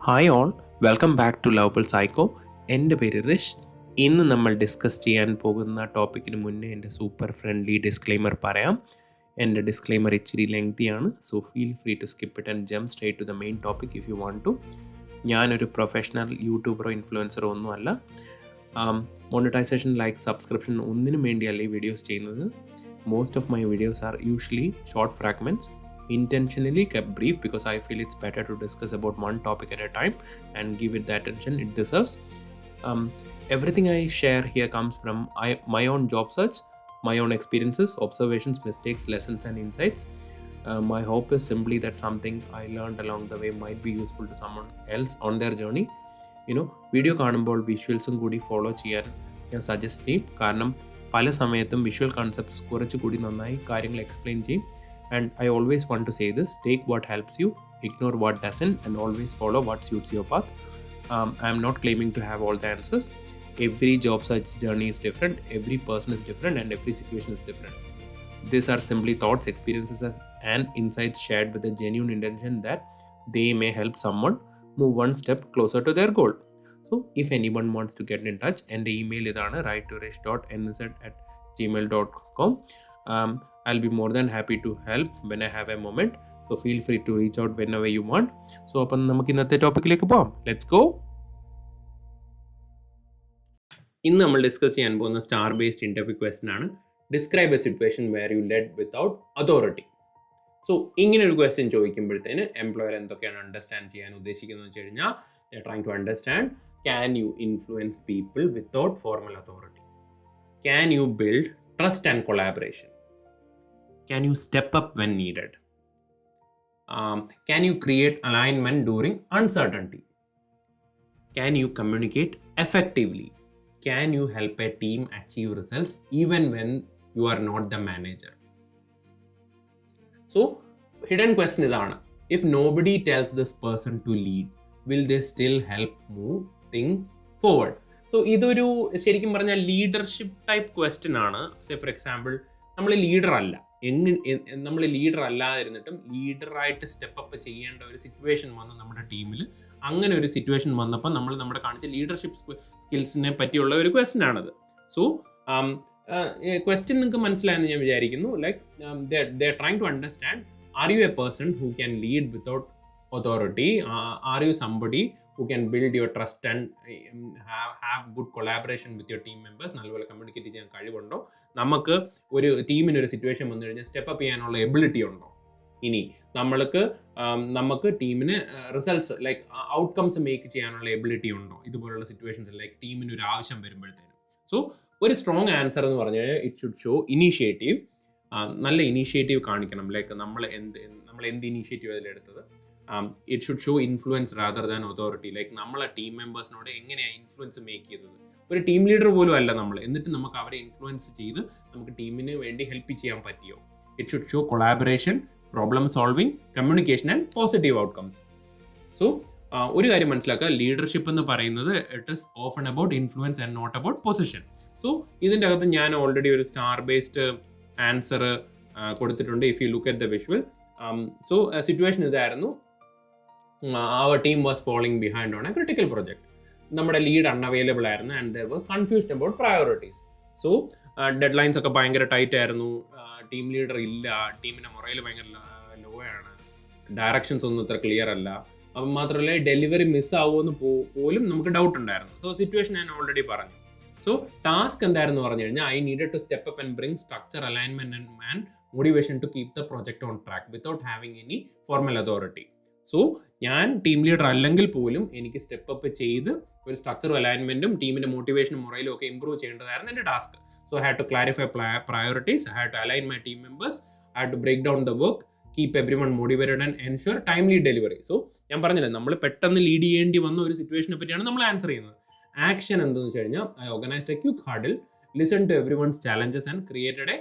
Hi all, welcome back to lovable psycho. എൻ്റെ പേര് റിഷ്. ഇന്ന് നമ്മൾ ഡിസ്കസ് ചെയ്യാൻ പോകുന്ന ടോപ്പിക്കിന് മുന്നേ എൻ്റെ സൂപ്പർ ഫ്രണ്ട്ലി ഡിസ്ക്ലെയിമർ പറയാം. എൻ്റെ ഡിസ്ക്ലെയിമർ ഇച്ചിരി ലെങ്തിയാണ്, so feel free to skip it and jump straight to the main topic if you want to. ഞാനൊരു പ്രൊഫഷണൽ യൂട്യൂബറോ ഇൻഫ്ലുവൻസറോ ഒന്നുമല്ല. മോണിറ്റൈസേഷൻ, ലൈക്ക്, സബ്സ്ക്രിപ്ഷൻ ഒന്നിനും വേണ്ടിയല്ല ഈ വീഡിയോസ് ചെയ്യുന്നത്. Most of my videos are usually short fragments, intentionally kept brief because I feel it's better to discuss about one topic at a time and give it the attention it deserves. Everything I share here comes from my own job search, my own experiences, observations, mistakes, lessons and insights. My hope is simply that something I learned along the way might be useful to someone else on their journey. Video കാണുമ്പോൾ വിഷ്വൽസും കൂടി follow ചെയ്യാൻ ഞാൻ suggest ചെയ്യും. കാരണം പല സമയത്തും visual concepts കുറച്ചുകൂടി നന്നായി കാര്യങ്ങൾ എക്സ്പ്ലെയിൻ ചെയ്യും. And I always want to say this: take what helps you, ignore what doesn't, and always follow what suits your path. I am not claiming to have all the answers. Every job search journey is different, every person is different, and every situation is different. These are simply thoughts, experiences, and insights shared with a genuine intention that they may help someone move one step closer to their goal. So, if anyone wants to get in touch, and the email is write2rish.nz@gmail.com. I'll be more than happy to help when I have a moment. So feel free to reach out whenever you want. So അപ്പം നമുക്ക് ഇന്നത്തെ ടോപ്പിക്കിലേക്ക് പോകാം. Let's go. ഇന്ന് നമ്മൾ discuss ചെയ്യാൻ പോകുന്ന star based interview question ആണ്. Describe a situation where you led without authority. So ഇങ്ങനെ ഒരു ക്വസ്റ്റ്യൻ ചോദിക്കുമ്പോഴത്തേന് എംപ്ലോയർ എന്തൊക്കെയാണ് അണ്ടർസ്റ്റാൻഡ് ചെയ്യാൻ ഉദ്ദേശിക്കുന്നത് വെച്ച് കഴിഞ്ഞാൽ they are trying to understand, can you influence people without formal authority? Can you build trust and collaboration? Can you step up when needed? Can you create alignment during uncertainty? Can you communicate effectively? Can you help a team achieve results even when you are not the manager? So, hidden question idana. If nobody tells this person to lead, will they still help move things forward? So, ഇതൊരു ശരിക്കും പറഞ്ഞാൽ leadership type question ആണ്. Say for example, നമ്മൾ leader അല്ല, നമ്മൾ leader അല്ലാതിരുന്നിട്ടും ലീഡറായിട്ട് step up ചെയ്യേണ്ട ഒരു situation വന്നു നമ്മുടെ ടീമിൽ. അങ്ങനെ ഒരു സിറ്റുവേഷൻ വന്നപ്പോൾ നമ്മൾ നമ്മുടെ കാണിച്ച ലീഡർഷിപ്പ് സ്കിൽസിനെ പറ്റിയുള്ള ഒരു ക്വസ്റ്റ്യൻ ആണത്. സോ ക്വസ്റ്റ്യൻ നിങ്ങൾക്ക് മനസ്സിലായെന്ന് ഞാൻ വിചാരിക്കുന്നു. Like they are trying to understand, are you a person who can lead without authority? Are you somebody who can build your trust and have good collaboration with your team members? നല്ലപോലെ communicate ചെയ്യാൻ കഴിവുണ്ടോ? നമുക്ക് ഒരു ടീമിനൊരു situation വന്നു കഴിഞ്ഞാൽ step up ചെയ്യാനുള്ള ability ഉണ്ടോ? ഇനി നമുക്ക് ടീമിന് റിസൾട്ട്സ് ലൈക്ക് ഔട്ട്കംസ് മേക്ക് ചെയ്യാനുള്ള എബിലിറ്റി ഉണ്ടോ? ഇതുപോലുള്ള സിറ്റുവേഷൻസ് ലൈക്ക് ടീമിന് ഒരു ആവശ്യം വരുമ്പോഴത്തേനും. സോ ഒരു സ്ട്രോങ് ആൻസർ എന്ന് പറഞ്ഞാൽ ഇറ്റ് ഷുഡ് ഷോ ഇനീഷ്യേറ്റീവ്. നല്ല ഇനീഷ്യേറ്റീവ് കാണിക്കണം. ലൈക്ക് നമ്മൾ എന്ത് initiative അതിലെടുത്തത്. It should show influence rather than authority. Like നമ്മളെ ടീം മെമ്പേഴ്സിനോട് എങ്ങനെയാണ് ഇൻഫ്ലുവൻസ് മേക്ക് ചെയ്തത്? ഒരു ടീം ലീഡർ പോലും അല്ല നമ്മൾ, എന്നിട്ട് നമുക്ക് അവരെ ഇൻഫ്ലുവൻസ് ചെയ്ത് നമുക്ക് ടീമിന് വേണ്ടി ഹെൽപ്പ് ചെയ്യാൻ പറ്റിയോ? It should show collaboration, problem solving, communication and positive outcomes. So ഒരു കാര്യം മനസ്സിലാക്കുക, ലീഡർഷിപ്പ് എന്ന് പറയുന്നത് it is often about influence and not about position. So ഇതിൻ്റെ അകത്ത് ഞാൻ ഓൾറെഡി ഒരു സ്റ്റാർ ബേസ്ഡ് ആൻസർ കൊടുത്തിട്ടുണ്ട്. If you look at the visual. So situation ഇതായിരുന്നു. Our team was falling behind on a critical project. നമ്മുടെ lead unavailable ആയിരുന്നു and there was confusion about priorities. So dead lines ഒക്കെ ഭയങ്കര tight ആയിരുന്നു, team leader ഇല്ല, ടീമിൻ്റെ മൊറയിൽ ഭയങ്കര law ആണ്, ഡയറക്ഷൻസ് ഒന്നും ഇത്ര ക്ലിയർ അല്ല. അപ്പം മാത്രമല്ല ഡെലിവറി മിസ്സാവുമെന്ന് പോലും നമുക്ക് ഡൗട്ട് ഉണ്ടായിരുന്നു. സോ സിറ്റുവേഷൻ ഞാൻ ഓൾറെഡി പറഞ്ഞു. സോ ടാസ്ക് എന്തായിരുന്നു പറഞ്ഞു കഴിഞ്ഞാൽ, I needed to step up and bring structure, alignment and motivation to keep the project on track without having any formal authority. So ഞാൻ ടീം ലീഡർ അല്ലെങ്കിൽ പോലും എനിക്ക് സ്റ്റെപ്പ് അപ്പ് ചെയ്ത് ഒരു സ്ട്രക്ചറും അലൈൻമെന്റും ടീമിന്റെ മോട്ടിവേഷനും മൊറയിലും ഒക്കെ ഇംപ്രൂവ് ചെയ്യേണ്ടതായിരുന്നു എൻ്റെ task. So I had to clarify priorities, I had to align my team members, I had to break down the work, keep everyone motivated and ensure timely delivery. So ഞാൻ പറഞ്ഞില്ലേ, നമ്മൾ പെട്ടെന്ന് lead ചെയ്യേണ്ടി വന്ന ഒരു സിറ്റുവേഷനെ പറ്റിയാണ് നമ്മൾ answer ചെയ്യുന്നത്. ആക്ഷൻ എന്താണെന്ന് വെച്ച് കഴിഞ്ഞാൽ, I organised a quick huddle, listen to every one's challenges and created a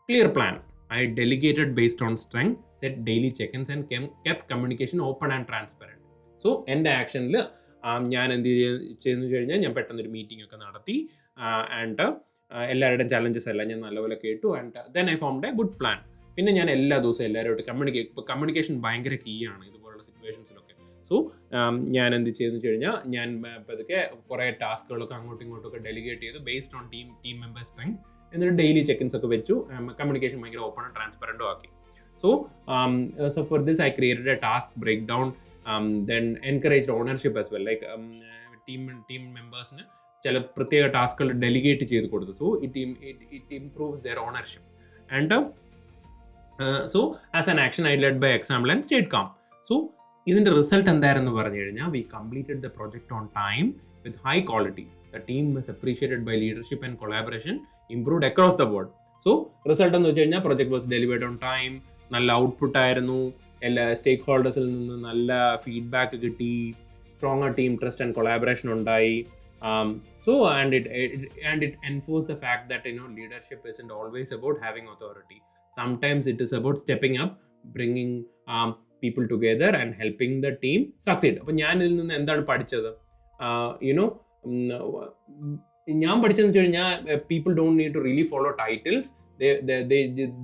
clear plan. I delegated based on strengths, set daily check-ins and kept communication open and transparent. So എൻ്റെ ആക്ഷനിൽ ഞാൻ എന്ത് ചെയ്യുന്നു കഴിഞ്ഞാൽ, ഞാൻ പെട്ടെന്നൊരു മീറ്റിംഗ് ഒക്കെ നടത്തി and എല്ലാവരുടെയും ചലഞ്ചസ് എല്ലാം ഞാൻ നല്ലപോലെ കേട്ടു and then I formed A good plan. പിന്നെ ഞാൻ എല്ലാ ദിവസവും എല്ലാവരുമായിട്ട് കമ്മ്യൂണിക്കേഷൻ ഭയങ്കര കീ ആണ് ഇതുപോലുള്ള സിറ്റുവേഷൻസിലൊക്കെ. സോ ഞാൻ എന്ത് ചെയ്തെന്ന് വെച്ച് കഴിഞ്ഞാൽ ഞാൻ പതുക്കെ കുറേ ടാസ്കുകളൊക്കെ അങ്ങോട്ടും ഇങ്ങോട്ടൊക്കെ ഡെലിഗേറ്റ് ചെയ്തു based on team member strength. എന്നിട്ട് ഡെയിലി ചെക്കിൻസ് ഒക്കെ വെച്ചു, കമ്മ്യൂണിക്കേഷൻ ഭയങ്കര ഓപ്പണും ട്രാൻസ്പെറൻറ്റും ആക്കി. So for this I created a task breakdown, then encouraged ownership as well, like team members-ന് ചില പ്രത്യേക ടാസ്കുകൾ ഡെലിഗേറ്റ് ചെയ്ത് കൊടുത്തു. So it improves their ownership. And so as an action I led by example and stayed calm. So ഇതിൻ്റെ result എന്തായിരുന്നു പറഞ്ഞു കഴിഞ്ഞാൽ, we completed the project on time with high quality. The team was appreciated by leadership and collaboration improved across the board. So result എന്ന് വെച്ച് കഴിഞ്ഞാൽ project was delivered on time, നല്ല output ആയിരുന്നു, എല്ലാ സ്റ്റേക്ക് ഹോൾഡേഴ്സിൽ നിന്ന് നല്ല ഫീഡ്ബാക്ക് കിട്ടി, stronger team trust and collaboration ഉണ്ടായി. And it enforced the fact that leadership isn't always about having authority. Sometimes it is about stepping up, bringing people together and helping the team succeed. അപ്പോൾ ഞാൻ ഇതിൽ നിന്ന് എന്താണ് പഠിച്ചത്? ഞാൻ പഠിച്ചതെന്ന് വെച്ച് കഴിഞ്ഞാൽ people don't need to really follow titles.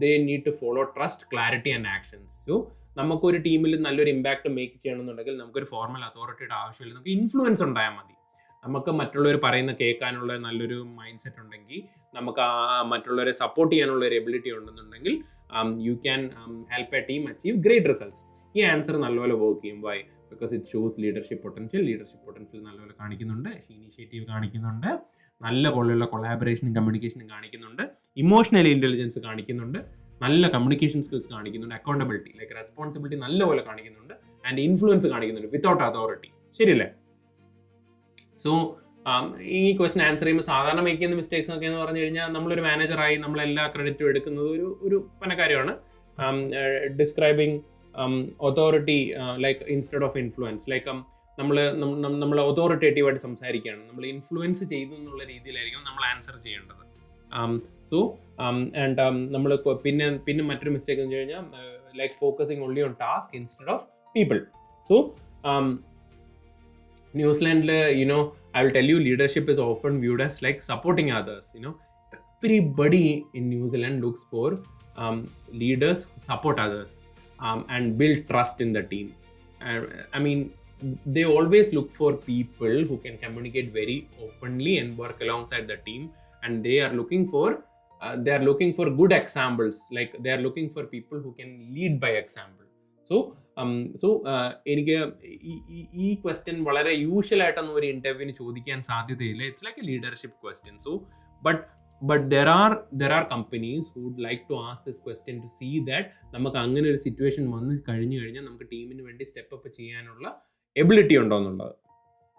They need to follow trust, clarity and actions. So നമുക്കൊരു ടീമിൽ നല്ലൊരു ഇമ്പാക്റ്റ് മേക്ക് ചെയ്യണമെന്നുണ്ടെങ്കിൽ നമുക്കൊരു ഫോർമൽ അതോറിറ്റിയുടെ ആവശ്യമില്ല, നമുക്ക് ഇൻഫ്ലുവൻസ് ഉണ്ടായാൽ മതി. നമുക്ക് മറ്റുള്ളവർ പറയുന്ന കേൾക്കാനുള്ള നല്ലൊരു മൈൻഡ് സെറ്റ് ഉണ്ടെങ്കിൽ, നമുക്ക് മറ്റുള്ളവരെ സപ്പോർട്ട് ചെയ്യാനുള്ള ഒരു എബിലിറ്റി ഉണ്ടെന്നുണ്ടെങ്കിൽ you can help a team achieve great results. ഈ ആൻസർ നല്ലപോലെ വർക്ക് ചെയ്യും. Why? Because it shows leadership potential നല്ലപോലെ കാണിക്കുന്നുണ്ട്, ഇനീഷ്യേറ്റീവ് കാണിക്കുന്നുണ്ട്, നല്ല പോലെയുള്ള കൊളാബറേഷനും കമ്മ്യൂണിക്കേഷനും കാണിക്കുന്നുണ്ട്, ഇമോഷണൽ ഇൻ്റലിജൻസ് കാണിക്കുന്നുണ്ട്, നല്ല കമ്മ്യൂണിക്കേഷൻ സ്കിൽസ് കാണിക്കുന്നുണ്ട്, അക്കൗണ്ടബിലിറ്റി ലൈക്ക് റെസ്പോൺസിബിലിറ്റി നല്ലപോലെ കാണിക്കുന്നുണ്ട്, ആൻഡ് ഇൻഫ്ലുവൻസ് കാണിക്കുന്നുണ്ട് വിത്തൗട്ട് അതോറിറ്റി. ശരിയല്ലേ? സോ ഈ ക്വസ്റ്റൻ ആൻസർ ചെയ്യുമ്പോൾ സാധാരണ മേക്ക് ചെയ്യുന്ന മിസ്റ്റേക്സ് ഒക്കെ എന്ന് പറഞ്ഞു കഴിഞ്ഞാൽ, നമ്മളൊരു മാനേജറായി നമ്മളെല്ലാ ക്രെഡിറ്റും എടുക്കുന്നത് ഒരു കാര്യമാണ്. Describing authority like instead of influence, like നമ്മൾ അതോറിറ്റേറ്റീവായിട്ട് സംസാരിക്കുകയാണ്, നമ്മൾ ഇൻഫ്ലുവൻസ് ചെയ്തു എന്നുള്ള രീതിയിലായിരിക്കും നമ്മൾ ആൻസർ ചെയ്യേണ്ടത്. സോ ആൻഡ് നമ്മൾ പിന്നെ മറ്റൊരു മിസ്റ്റേക്ക് എന്ന് വെച്ച് കഴിഞ്ഞാൽ like focusing only on task instead of people. So ന്യൂസിലാൻഡിൽ I will tell you, leadership is often viewed as like supporting others. Everybody in New Zealand looks for leaders who support others and build trust in the team. I mean, they always look for people who can communicate very openly and work alongside the team, and they are looking for good examples. Like they are looking for people who can lead by example. എനിക്ക് ഈ question വളരെ usual ആയിട്ടൊന്നും ഒരു ഇന്റർവ്യൂവിന് ചോദിക്കാൻ സാധ്യതയില്ല. It's like A leadership question. So but there are companies who would like to ask this question to see that നമുക്ക് അങ്ങനെ ഒരു സിറ്റുവേഷൻ വന്ന് കഴിഞ്ഞാൽ നമുക്ക് ടീമിന് വേണ്ടി സ്റ്റെപ്പ് അപ്പ് ചെയ്യാനുള്ള എബിലിറ്റി ഉണ്ടോ എന്നുള്ളത്.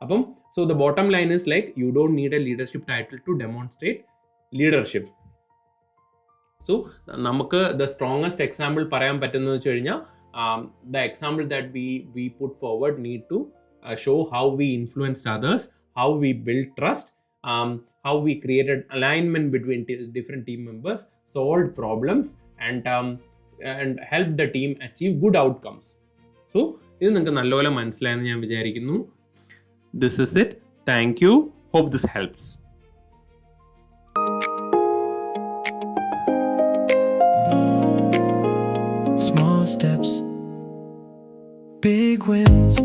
അപ്പം so the bottom line is like you don't need a leadership title to demonstrate leadership. So നമുക്ക് ദ സ്ട്രോങ്ങസ്റ്റ് എക്സാമ്പിൾ പറയാൻ പറ്റുന്നത് വെച്ച് കഴിഞ്ഞാൽ the example that we put forward need to show how we influenced others, how we built trust, how we created alignment between different team members, solved problems and helped the team achieve good outcomes. So ഇത് നിങ്ങൾക്ക് നല്ലപോലെ മനസ്സിലായെന്ന് ഞാൻ വിചാരിക്കുന്നു. This is it. Thank you. Hope this helps. Small steps, big wins.